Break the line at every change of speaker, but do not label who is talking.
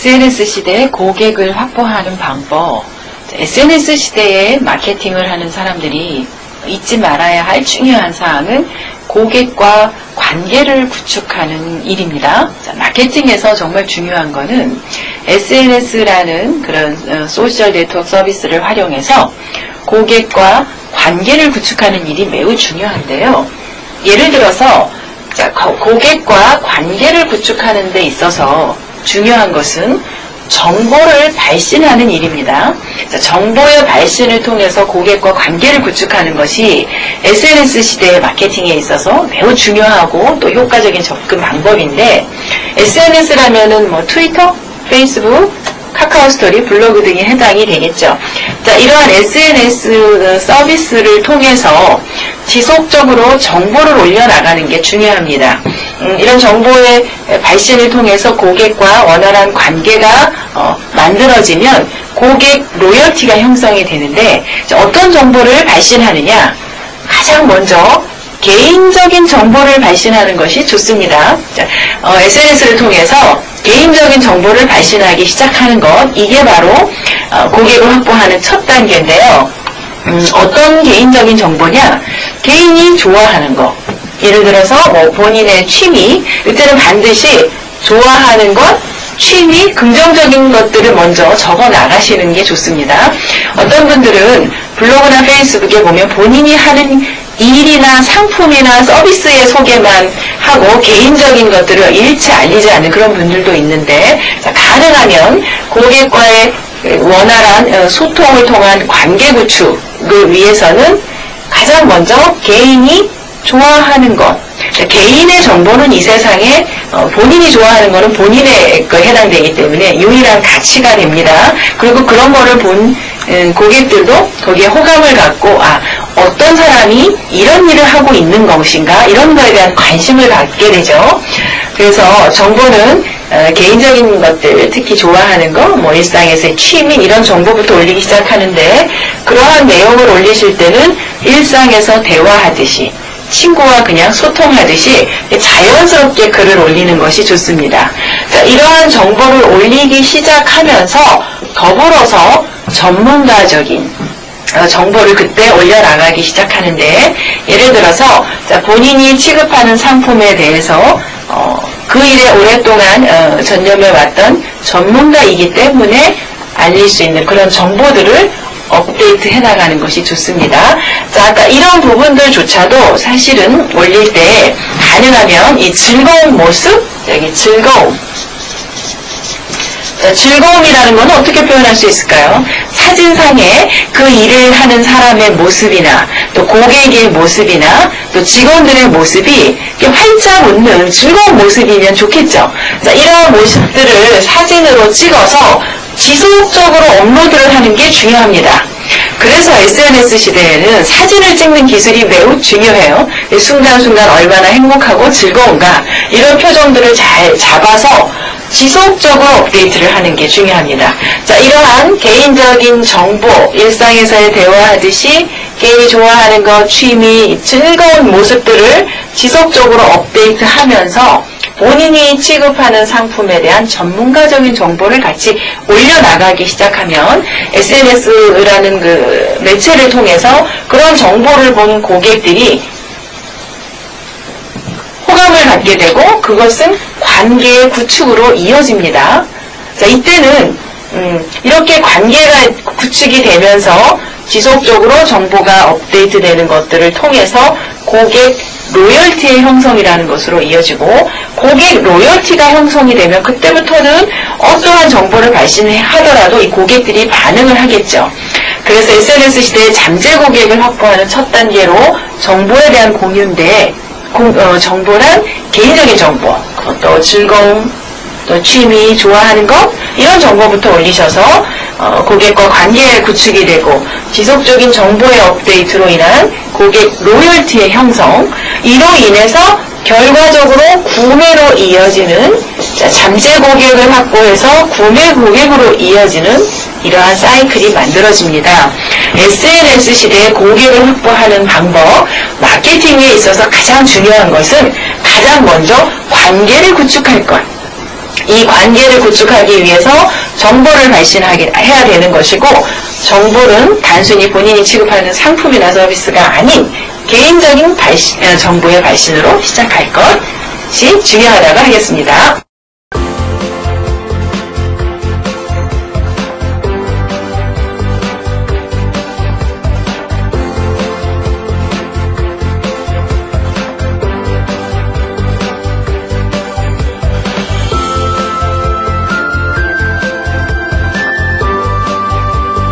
SNS 시대에 고객을 확보하는 방법. SNS 시대에 마케팅을 하는 사람들이 잊지 말아야 할 중요한 사항은 고객과 관계를 구축하는 일입니다. 자, 마케팅에서 정말 중요한 거는 SNS라는 그런 소셜 네트워크 서비스를 활용해서 고객과 관계를 구축하는 일이 매우 중요한데요. 예를 들어서 고객과 관계를 구축하는 데 있어서 중요한 것은 정보를 발신하는 일입니다. 정보의 발신을 통해서 고객과 관계를 구축하는 것이 SNS 시대의 마케팅에 있어서 매우 중요하고 또 효과적인 접근 방법인데, SNS라면은 뭐 트위터, 페이스북, 카카오 스토리, 블로그 등이 해당이 되겠죠. 자, 이러한 SNS 서비스를 통해서 지속적으로 정보를 올려나가는 게 중요합니다. 이런 정보의 발신을 통해서 고객과 원활한 관계가 만들어지면 고객 로열티가 형성이 되는데, 어떤 정보를 발신하느냐? 가장 먼저 개인적인 정보를 발신하는 것이 좋습니다. SNS를 통해서 개인적인 정보를 발신하기 시작하는 것, 이게 바로 고객을 확보하는 첫 단계인데요. 어떤 개인적인 정보냐? 개인이 좋아하는 것. 예를 들어서 뭐 본인의 취미, 이때는 반드시 좋아하는 것, 취미, 긍정적인 것들을 먼저 적어 나가시는 게 좋습니다. 어떤 분들은 블로그나 페이스북에 보면 본인이 하는 일이나 상품이나 서비스의 소개만 하고 개인적인 것들을 일체 알리지 않는 그런 분들도 있는데, 가능하면 고객과의 원활한 소통을 통한 관계 구축을 위해서는 가장 먼저 개인이 좋아하는 것, 개인의 정보는 이 세상에 본인이 좋아하는 거는 본인에 해당되기 때문에 유일한 가치가 됩니다. 그리고 그런 거를 본 고객들도 거기에 호감을 갖고 어떤 사람이 이런 일을 하고 있는 것인가, 이런 거에 대한 관심을 갖게 되죠. 그래서 정보는 개인적인 것들, 특히 좋아하는 거, 뭐 일상에서의 취미, 이런 정보부터 올리기 시작하는데, 그러한 내용을 올리실 때는 일상에서 대화하듯이, 친구와 그냥 소통하듯이 자연스럽게 글을 올리는 것이 좋습니다. 자, 이러한 정보를 올리기 시작하면서 더불어서 전문가적인 정보를 그때 올려나가기 시작하는데, 예를 들어서 본인이 취급하는 상품에 대해서 그 일에 오랫동안 전념해왔던 전문가이기 때문에 알릴 수 있는 그런 정보들을 업데이트 해나가는 것이 좋습니다. 자, 아까 이런 부분들조차도 사실은 올릴 때 가능하면 이 즐거운 모습, 여기 즐거움. 자, 즐거움이라는 건 어떻게 표현할 수 있을까요? 사진상에 그 일을 하는 사람의 모습이나 또 고객의 모습이나 또 직원들의 모습이 활짝 웃는 즐거운 모습이면 좋겠죠. 자, 이러한 모습들을 사진으로 찍어서 지속적으로 업로드를 하는 게 중요합니다. 그래서 SNS 시대에는 사진을 찍는 기술이 매우 중요해요. 순간순간 얼마나 행복하고 즐거운가, 이런 표정들을 잘 잡아서 지속적으로 업데이트를 하는 게 중요합니다. 자, 이러한 개인적인 정보, 일상에서의 대화하듯이 개인이 좋아하는 것, 취미, 즐거운 모습들을 지속적으로 업데이트하면서 본인이 취급하는 상품에 대한 전문가적인 정보를 같이 올려나가기 시작하면 SNS라는 그 매체를 통해서 그런 정보를 본 고객들이 호감을 갖게 되고 그것은 관계의 구축으로 이어집니다. 자, 이때는 이렇게 관계가 구축이 되면서 지속적으로 정보가 업데이트되는 것들을 통해서 고객 로열티의 형성이라는 것으로 이어지고, 고객 로열티가 형성이 되면 그때부터는 어떠한 정보를 발신하더라도 이 고객들이 반응을 하겠죠. 그래서 SNS 시대에 잠재 고객을 확보하는 첫 단계로 정보에 대한 공유인데, 정보란 개인적인 정보, 또 즐거움, 또 취미, 좋아하는 것, 이런 정보부터 올리셔서 고객과 관계 구축이 되고 지속적인 정보의 업데이트로 인한 고객 로열티의 형성, 이로 인해서 결과적으로 구매로 이어지는, 잠재 고객을 확보해서 구매 고객으로 이어지는 이러한 사이클이 만들어집니다. SNS 시대에 고객을 확보하는 방법, 마케팅에 있어서 가장 중요한 것은 가장 먼저 관계를 구축할 것. 이 관계를 구축하기 위해서 정보를 해야 되는 것이고, 정보는 단순히 본인이 취급하는 상품이나 서비스가 아닌 개인적인 정보의 발신으로 시작할 것이 중요하다고 하겠습니다.